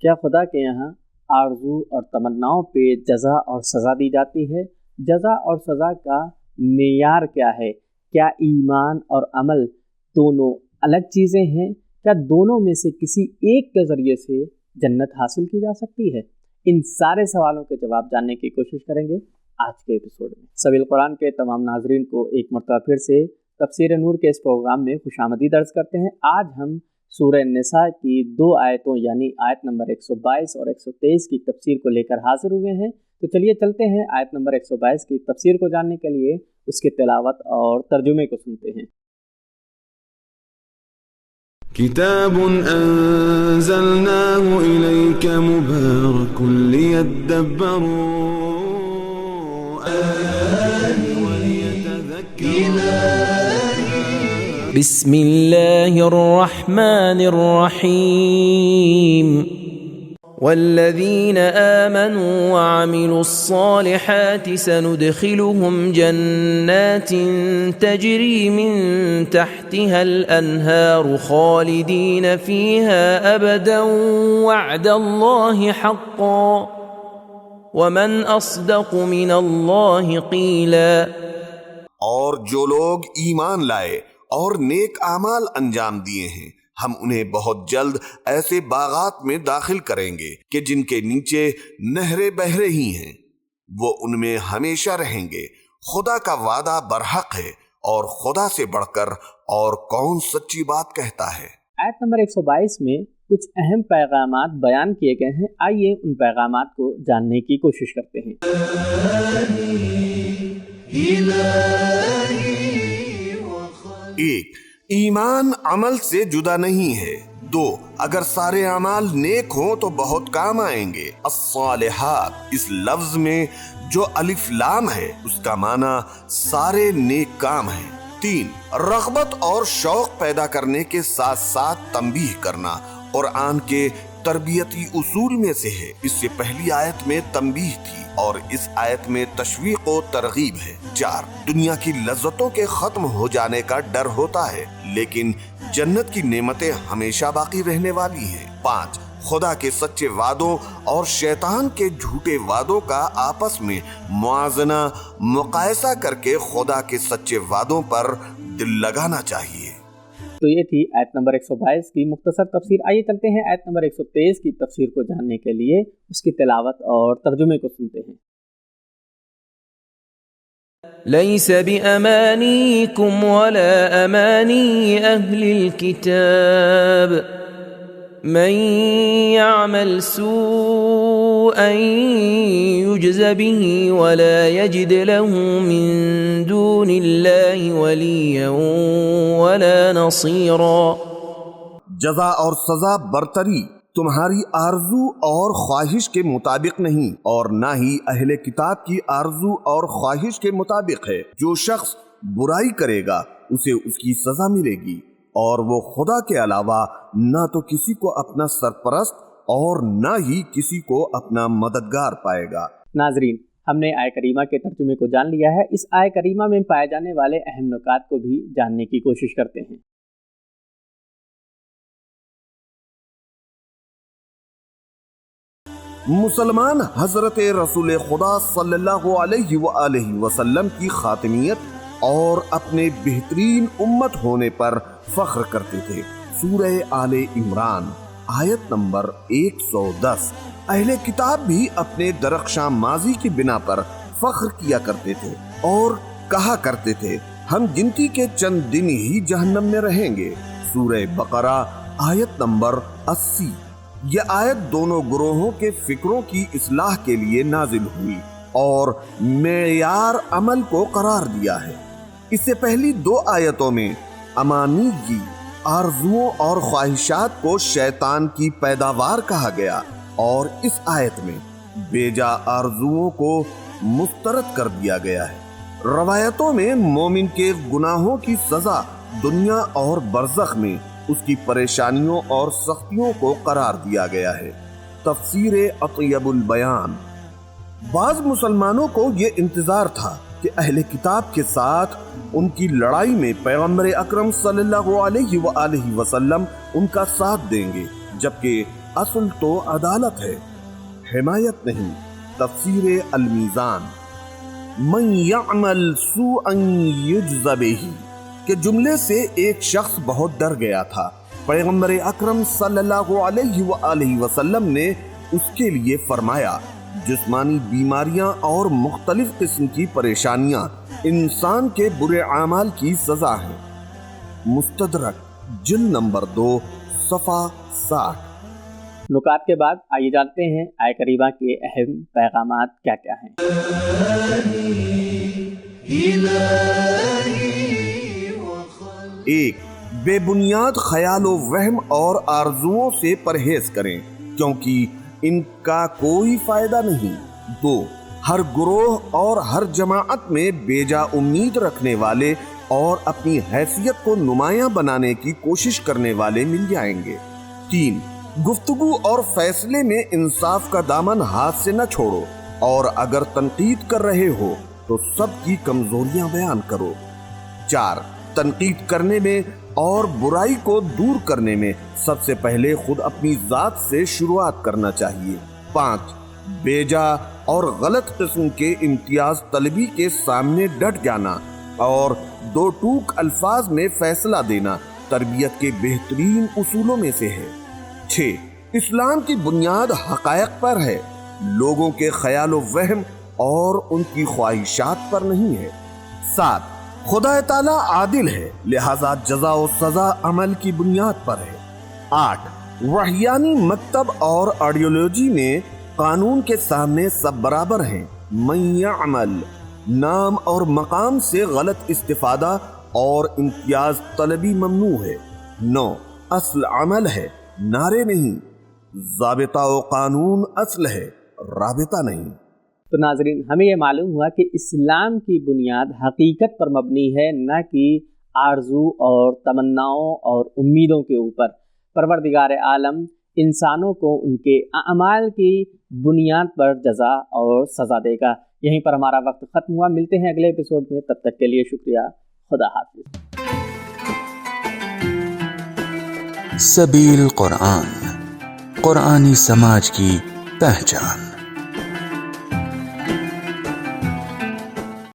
کیا خدا کے یہاں آرزو اور تمناؤں پہ جزا اور سزا دی جاتی ہے؟ جزا اور سزا کا معیار کیا ہے؟ کیا ایمان اور عمل دونوں الگ چیزیں ہیں؟ کیا دونوں میں سے کسی ایک کے ذریعے سے جنت حاصل کی جا سکتی ہے؟ ان سارے سوالوں کے جواب جاننے کی کوشش کریں گے آج کے ایپیسوڈ میں۔ سبیل قرآن کے تمام ناظرین کو ایک مرتبہ پھر سے تفسیر نور کے اس پروگرام میں خوش آمدید عرض کرتے ہیں۔ آج ہم سورہ نساء کی 2 آیتوں یعنی آیت نمبر 122 اور 123 کی تفسیر کو لے کر حاضر ہوئے ہیں۔ تو چلیے چلتے ہیں آیت نمبر 122 کی تفسیر کو جاننے کے لیے اس کی تلاوت اور ترجمے کو سنتے ہیں۔ کتاب انزلناه الیک مبارک لیدبروا آیاته ولیتذکروا۔ بسم اللہ الرحمن الرحیم۔ والذین آمنوا وعملوا الصالحات سندخلهم جنات تجری من تحتها الانہار خالدین فیها ابدا وعد اللہ حقا ومن اصدق من اللہ قیلا۔ اور جو لوگ ایمان لائے اور نیک اعمال انجام دیے ہیں، ہم انہیں بہت جلد ایسے باغات میں داخل کریں گے کہ جن کے نیچے نہریں بہہ رہی ہیں، وہ ان میں ہمیشہ رہیں گے۔ خدا کا وعدہ برحق ہے اور خدا سے بڑھ کر اور کون سچی بات کہتا ہے۔ آیت نمبر 122 میں کچھ اہم پیغامات بیان کیے گئے ہیں، آئیے ان پیغامات کو جاننے کی کوشش کرتے ہیں۔ 1. ایمان عمل سے جدا نہیں ہے۔ 2. اگر سارے اعمال نیک ہوں تو بہت کام آئیں گے۔ الصالحات اس لفظ میں جو الف لام ہے اس کا معنی سارے نیک کام ہیں۔ 3. رغبت اور شوق پیدا کرنے کے ساتھ ساتھ تنبیہ کرنا قرآن کے تربیتی اصول میں سے ہے۔ اس سے پہلی آیت میں تنبیہ تھی اور اس آیت میں تشویق و ترغیب ہے۔ 4. دنیا کی لذتوں کے ختم ہو جانے کا ڈر ہوتا ہے لیکن جنت کی نعمتیں ہمیشہ باقی رہنے والی ہیں۔ 5. خدا کے سچے وعدوں اور شیطان کے جھوٹے وعدوں کا آپس میں موازنہ مقایسہ کر کے خدا کے سچے وعدوں پر دل لگانا چاہیے۔ تو یہ تھی آیت نمبر 122 کی مختصر تفسیر۔ آئیے چلتے ہیں آیت نمبر 123 کی تفسیر کو جاننے کے لیے اس کی تلاوت اور ترجمے کو سنتے ہیں۔ لیس بأمانیکم ولا امانی اہل الكتاب من يعمل سوءا يجز به ولا يجد له من دون الله وليا ولا نصيرا۔ جزا اور سزا برتری تمہاری آرزو اور خواہش کے مطابق نہیں اور نہ ہی اہل کتاب کی آرزو اور خواہش کے مطابق ہے۔ جو شخص برائی کرے گا اسے اس کی سزا ملے گی اور وہ خدا کے علاوہ نہ تو کسی کو اپنا سرپرست اور نہ ہی کسی کو اپنا مددگار پائے گا۔ ناظرین، ہم نے آیہ کریمہ کے ترجمے کو جان لیا ہے۔ اس آیہ کریمہ میں پائے جانے والے اہم نکات کو بھی جاننے کی کوشش کرتے ہیں۔ مسلمان حضرت رسول خدا صلی اللہ علیہ وآلہ وسلم کی خاتمیت اور اپنے بہترین امت ہونے پر فخر کرتے تھے۔ سورہ آل عمران آیت نمبر 110۔ اہل کتاب بھی اپنے درخشاں ماضی کی بنا پر فخر کیا کرتے تھے اور کہا کرتے تھے ہم گنتی کے چند دن ہی جہنم میں رہیں گے۔ سورہ بقرہ آیت نمبر 80۔ یہ آیت دونوں گروہوں کے فکروں کی اصلاح کے لیے نازل ہوئی اور معیار عمل کو قرار دیا ہے۔ اس سے پہلی 2 آیتوں میں امانی کی آرزوؤں اور خواہشات کو شیطان کی پیداوار کہا گیا اور اس آیت میں بیجا آرزوؤں کو مسترد کر دیا گیا ہے۔ روایتوں میں مومن کے گناہوں کی سزا دنیا اور برزخ میں اس کی پریشانیوں اور سختیوں کو قرار دیا گیا ہے۔ تفسیر اطیب البیان۔ بعض مسلمانوں کو یہ انتظار تھا کہ اہل کتاب کے ساتھ ان کی لڑائی میں پیغمبر اکرم صلی اللہ علیہ وآلہ وسلم ان کا ساتھ دیں گے، جبکہ اصل تو عدالت ہے، حمایت نہیں۔ تفسیر المیزان، من یعمل سوءا یجز بہ کے جملے سے ایک شخص بہت ڈر گیا تھا۔ پیغمبر اکرم صلی اللہ علیہ وآلہ وسلم نے اس کے لیے فرمایا، جسمانی بیماریاں اور مختلف قسم کی پریشانیاں انسان کے برے اعمال کی سزا ہیں۔ مستدرک جلد نمبر 2 صفحہ 60۔ نکات کے بعد آئیے جانتے ہیں آیہ کریمہ کے اہم پیغامات کیا کیا ہیں۔ 1. بے بنیاد خیال و وہم اور آرزوؤں سے پرہیز کریں کیونکہ ان کا کوئی فائدہ نہیں۔ 2. ہر گروہ اور ہر جماعت میں بیجا امید رکھنے والے اور اپنی حیثیت کو نمایاں بنانے کی کوشش کرنے والے مل جائیں گے۔ 3. گفتگو اور فیصلے میں انصاف کا دامن ہاتھ سے نہ چھوڑو، اور اگر تنقید کر رہے ہو تو سب کی کمزوریاں بیان کرو۔ 4. تنقید کرنے میں اور برائی کو دور کرنے میں سب سے پہلے خود اپنی ذات سے شروعات کرنا چاہیے۔ 5. بیجا اور غلط قسم کے امتیاز طلبی کے سامنے ڈٹ جانا اور دو ٹوک الفاظ میں فیصلہ دینا تربیت کے بہترین اصولوں میں سے ہے۔ 6. اسلام کی بنیاد حقائق پر ہے، لوگوں کے خیال و وہم اور ان کی خواہشات پر نہیں ہے۔ 7. خدا تعالیٰ عادل ہے، لہذا جزا و سزا عمل کی بنیاد پر ہے۔ 8. وحیانی مکتب اور آئیڈیالوجی میں قانون کے سامنے سب برابر ہیں۔ من یعمل، نام اور مقام سے غلط استفادہ اور امتیاز طلبی ممنوع ہے۔ 9. اصل عمل ہے، نعرے نہیں۔ ضابطہ و قانون اصل ہے، رابطہ نہیں۔ تو ناظرین، ہمیں یہ معلوم ہوا کہ اسلام کی بنیاد حقیقت پر مبنی ہے، نہ کہ آرزو اور تمناؤں اور امیدوں کے اوپر۔ پروردگار عالم انسانوں کو ان کے اعمال کی بنیاد پر جزا اور سزا دے گا۔ یہیں پر ہمارا وقت ختم ہوا، ملتے ہیں اگلے ایپیسوڈ میں، تب تک کے لیے شکریہ، خدا حافظ۔ سبیل قرآن، قرآنی سماج کی پہچان۔